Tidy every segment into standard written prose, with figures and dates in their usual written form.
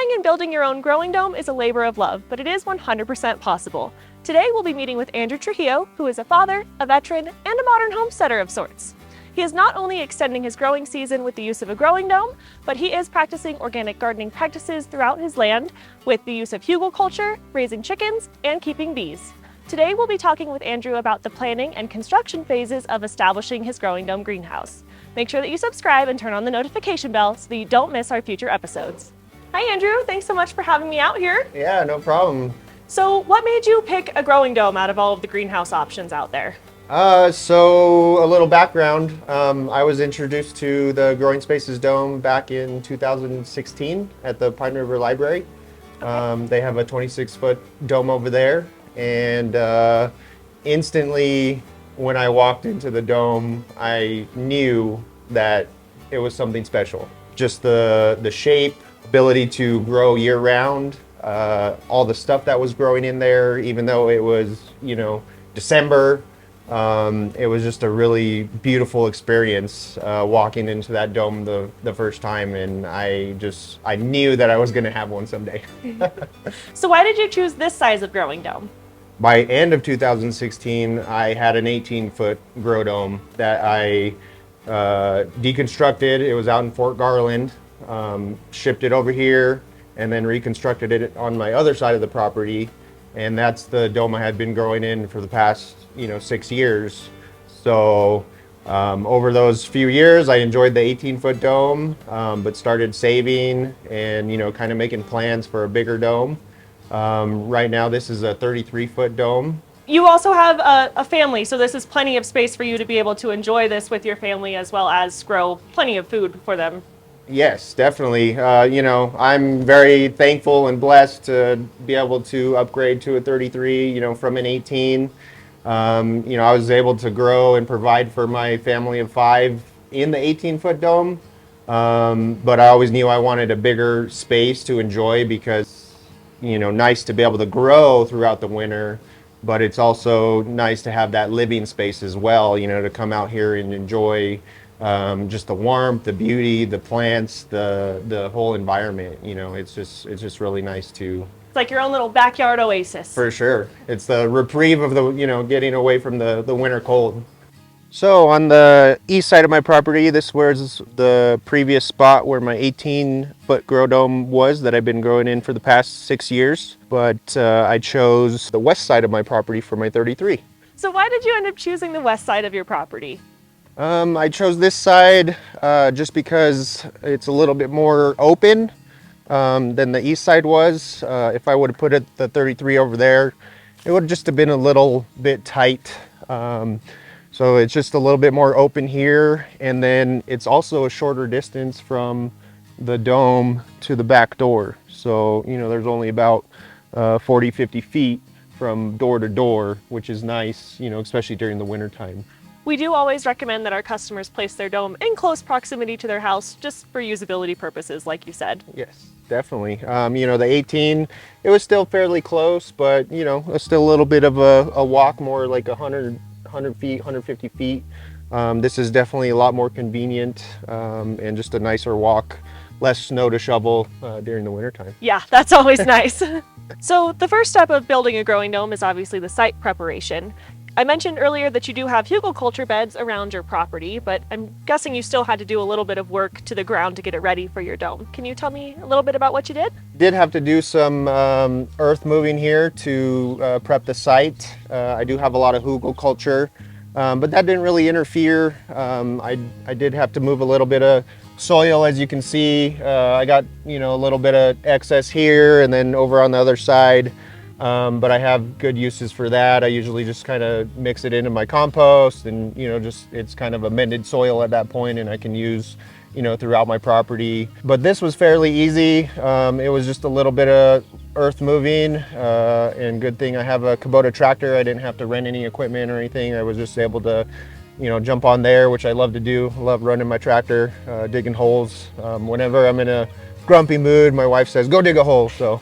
Buying and building your own growing dome is a labor of love, but it is 100% possible. Today we'll be meeting with Andrew Trujillo, who is a father, a veteran, and a modern homesteader of sorts. He is not only extending his growing season with the use of a growing dome, but he is practicing organic gardening practices throughout his land with the use of hugelkultur, raising chickens, and keeping bees. Today we'll be talking with Andrew about the planning and construction phases of establishing his growing dome greenhouse. Make sure that you subscribe and turn on the notification bell so that you don't miss our future episodes. Hi Andrew, thanks so much for having me out here. Yeah, no problem. So what made you pick a growing dome out of all of the greenhouse options out there? So a little background. I was introduced to the Growing Spaces Dome back in 2016 at the Pine River Library. They have a 26-foot dome over there, and instantly when I walked into the dome, I knew that it was something special. Just the shape, ability to grow year-round, all the stuff that was growing in there, even though it was, December. It was just a really beautiful experience walking into that dome the first time, and I knew that I was going to have one someday. So why did you choose this size of growing dome? By end of 2016, I had an 18-foot grow dome that I deconstructed. It was out in Fort Garland, shipped it over here, and then reconstructed it on my other side of the property. And that's the dome I had been growing in for the past, 6 years. So over those few years, I enjoyed the 18-foot dome, but started saving and, kind of making plans for a bigger dome. Right now, this is a 33-foot dome. You also have a family, so this is plenty of space for you to be able to enjoy this with your family as well as grow plenty of food for them. Yes, definitely. I'm very thankful and blessed to be able to upgrade to a 33, from an 18. I was able to grow and provide for my family of 5 in the 18-foot dome. But I always knew I wanted a bigger space to enjoy because, nice to be able to grow throughout the winter, but it's also nice to have that living space as well, to come out here and enjoy just the warmth, the beauty, the plants, the whole environment. It's just really nice to. It's like your own little backyard oasis. For sure, it's the reprieve of the getting away from the winter cold. So on the east side of my property, this was the previous spot where my 18-foot grow dome was that I've been growing in for the past 6 years. But I chose the west side of my property for my 33. So why did you end up choosing the west side of your property? I chose this side just because it's a little bit more open than the east side was. If I would have put the 33 over there, it would just have been a little bit tight. So it's just a little bit more open here, and then it's also a shorter distance from the dome to the back door. So, there's only about 40, 50 feet from door to door, which is nice, especially during the winter time. We do always recommend that our customers place their dome in close proximity to their house just for usability purposes, like you said. Yes, definitely. The 18, it was still fairly close, but, it's still a little bit of a walk, more like 100 feet, 150 feet. This is definitely a lot more convenient and just a nicer walk, less snow to shovel during the winter time. Yeah, that's always nice. So the first step of building a growing dome is obviously the site preparation. I mentioned earlier that you do have hugelkultur beds around your property, but I'm guessing you still had to do a little bit of work to the ground to get it ready for your dome. Can you tell me a little bit about what you did? Did have to do some earth moving here to prep the site. I do have a lot of hugelkultur, but that didn't really interfere. I did have to move a little bit of soil, as you can see. I got a little bit of excess here and then over on the other side. But I have good uses for that. I usually just kind of mix it into my compost and, it's kind of amended soil at that point, and I can use, throughout my property. But this was fairly easy. It was just a little bit of earth moving, and good thing I have a Kubota tractor. I didn't have to rent any equipment or anything. I was just able to, jump on there, which I love to do. I love running my tractor, digging holes. Whenever I'm in a grumpy mood, my wife says, go dig a hole. So.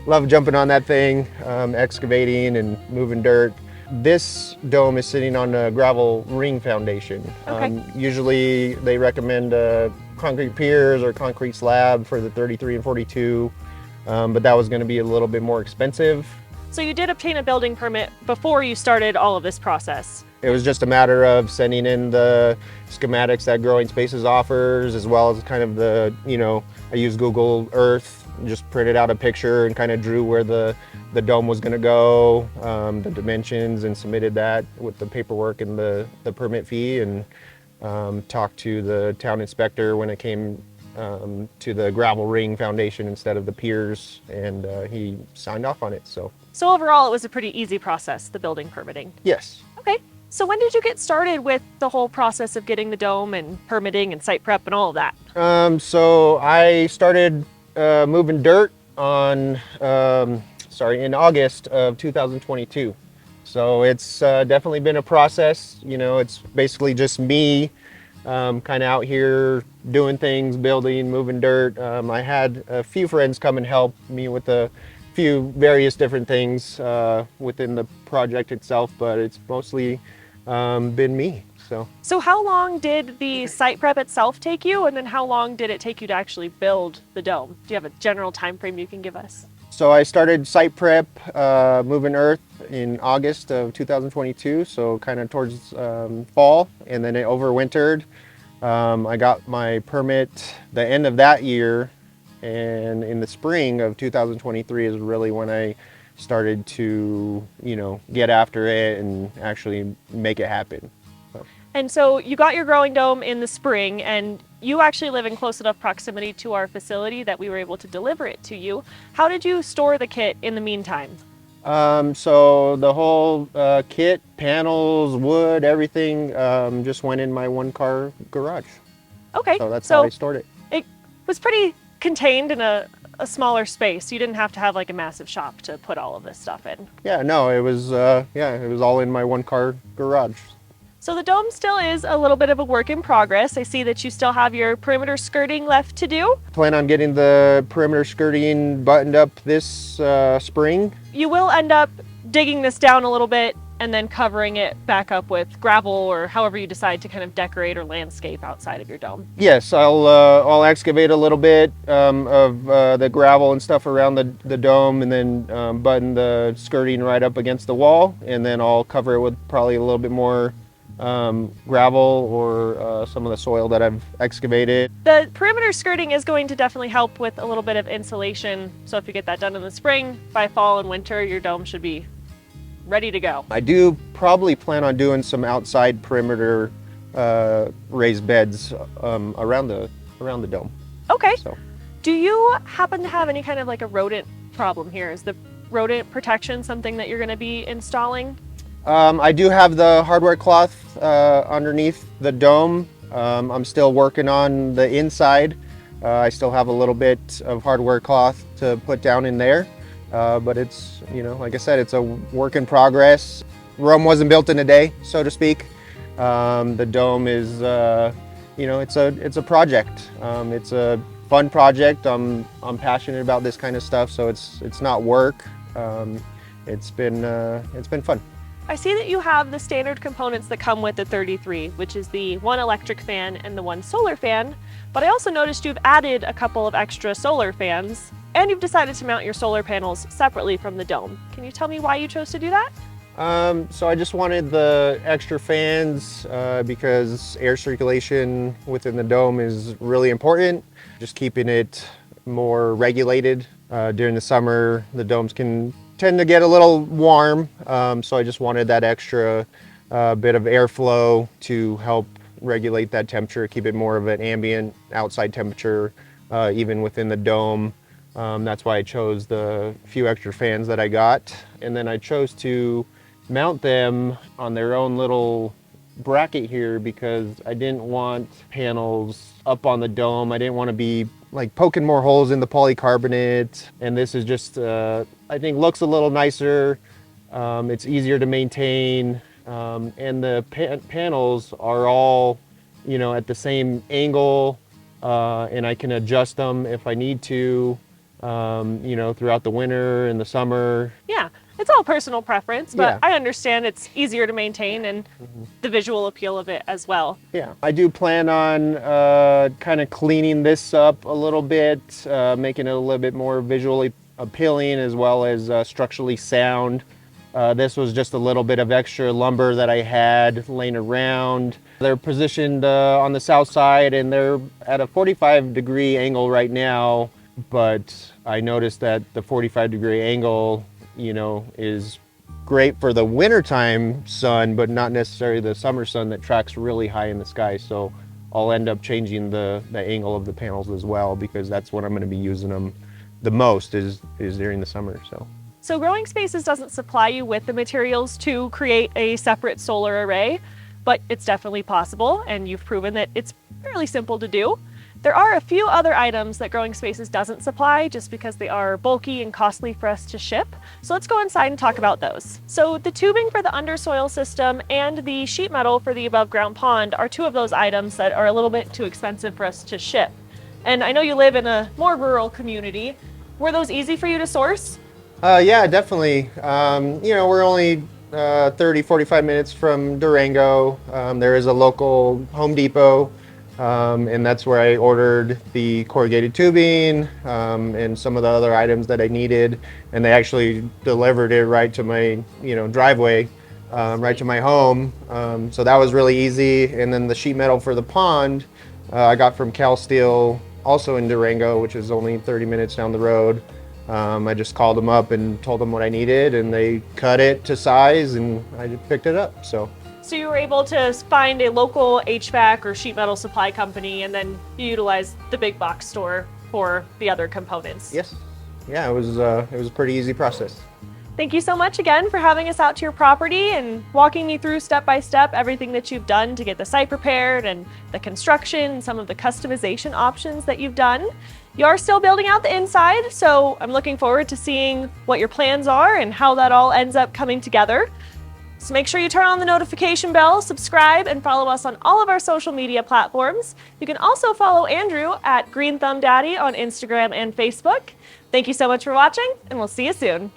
Love jumping on that thing, excavating and moving dirt. This dome is sitting on a gravel ring foundation. Okay. Usually they recommend concrete piers or concrete slab for the 33 and 42, but that was going to be a little bit more expensive. So you did obtain a building permit before you started all of this process. It was just a matter of sending in the schematics that Growing Spaces offers, as well as kind of the, I used Google Earth, just printed out a picture and kind of drew where the dome was going to go, the dimensions, and submitted that with the paperwork and the permit fee, and talked to the town inspector when it came to the gravel ring foundation instead of the piers, and he signed off on it. So overall, it was a pretty easy process, the building permitting. yes. Okay. So when did you get started with the whole process of getting the dome and permitting and site prep and all of that? So I started moving dirt on, in August of 2022. So it's definitely been a process. It's basically just me kind of out here doing things, building, moving dirt. I had a few friends come and help me with a few various different things within the project itself, but it's mostly been me. So how long did the site prep itself take you, and then how long did it take you to actually build the dome? Do you have a general time frame you can give us? So I started site prep, moving earth in August of 2022, so kind of towards fall, and then it overwintered. I got my permit the end of that year, and in the spring of 2023 is really when I started to, get after it and actually make it happen. And so you got your growing dome in the spring, and you actually live in close enough proximity to our facility that we were able to deliver it to you. How did you store the kit in the meantime? So the whole kit, panels, wood, everything just went in my one-car garage. Okay. So that's how I stored it. It was pretty contained in a smaller space. You didn't have to have like a massive shop to put all of this stuff in. Yeah, no, it was all in my one-car garage. So the dome still is a little bit of a work in progress. I see that you still have your perimeter skirting left to do. Plan on getting the perimeter skirting buttoned up this spring. You will end up digging this down a little bit and then covering it back up with gravel or however you decide to kind of decorate or landscape outside of your dome. Yes, I'll excavate a little bit of the gravel and stuff around the dome, and then button the skirting right up against the wall, and then I'll cover it with probably a little bit more gravel or some of the soil that I've excavated. The perimeter skirting is going to definitely help with a little bit of insulation. So if you get that done in the spring, by fall and winter, your dome should be ready to go. I do probably plan on doing some outside perimeter raised beds around the dome. Okay. So. Do you happen to have any kind of like a rodent problem here? Is the rodent protection something that you're going to be installing? I do have the hardware cloth underneath the dome. I'm still working on the inside. I still have a little bit of hardware cloth to put down in there, but it's, like I said, it's a work in progress. Rome wasn't built in a day, so to speak. The dome is, it's a project. It's a fun project. I'm passionate about this kind of stuff, so it's not work. It's been fun. I see that you have the standard components that come with the 33, which is the one electric fan and the one solar fan, but I also noticed you've added a couple of extra solar fans, and you've decided to mount your solar panels separately from the dome. Can you tell me why you chose to do that? So I just wanted the extra fans because air circulation within the dome is really important. Just keeping it more regulated. During the summer, the domes can tend to get a little warm, so I just wanted that extra bit of airflow to help regulate that temperature, keep it more of an ambient outside temperature, even within the dome. That's why I chose the few extra fans that I got. And then I chose to mount them on their own little bracket here because I didn't want panels up on the dome. I didn't want to be like poking more holes in the polycarbonate, and this is just I think looks a little nicer. It's easier to maintain, and the panels are all at the same angle, and I can adjust them if I need to throughout the winter and the summer. Yeah, it's all personal preference, but Yeah. I understand it's easier to maintain and the visual appeal of it as well. Yeah, I do plan on kind of cleaning this up a little bit, making it a little bit more visually appealing as well as structurally sound. This was just a little bit of extra lumber that I had laying around. They're positioned on the south side and they're at a 45-degree angle right now, but I noticed that the 45-degree angle, is great for the wintertime sun, but not necessarily the summer sun that tracks really high in the sky. So I'll end up changing the angle of the panels as well, because that's when I'm going to be using them the most is during the summer. So Growing Spaces doesn't supply you with the materials to create a separate solar array, but it's definitely possible, and you've proven that it's fairly simple to do. There are a few other items that Growing Spaces doesn't supply just because they are bulky and costly for us to ship. So let's go inside and talk about those. So the tubing for the undersoil system and the sheet metal for the above ground pond are two of those items that are a little bit too expensive for us to ship. And I know you live in a more rural community. Were those easy for you to source? Yeah, definitely. We're only 30, 45 minutes from Durango. There is a local Home Depot, and that's where I ordered the corrugated tubing and some of the other items that I needed. And they actually delivered it right to my, driveway, right to my home. So that was really easy. And then the sheet metal for the pond, I got from Cal Steel, also in Durango, which is only 30 minutes down the road. I just called them up and told them what I needed, and they cut it to size, and I just picked it up. So you were able to find a local HVAC or sheet metal supply company, and then you utilized the big box store for the other components. Yes, yeah, it was a pretty easy process. Thank you so much again for having us out to your property and walking me through step by step everything that you've done to get the site prepared and the construction and some of the customization options that you've done. You are still building out the inside, so I'm looking forward to seeing what your plans are and how that all ends up coming together. So make sure you turn on the notification bell, subscribe, and follow us on all of our social media platforms. You can also follow Andrew at Green Thumb Daddy on Instagram and Facebook. Thank you so much for watching, and we'll see you soon.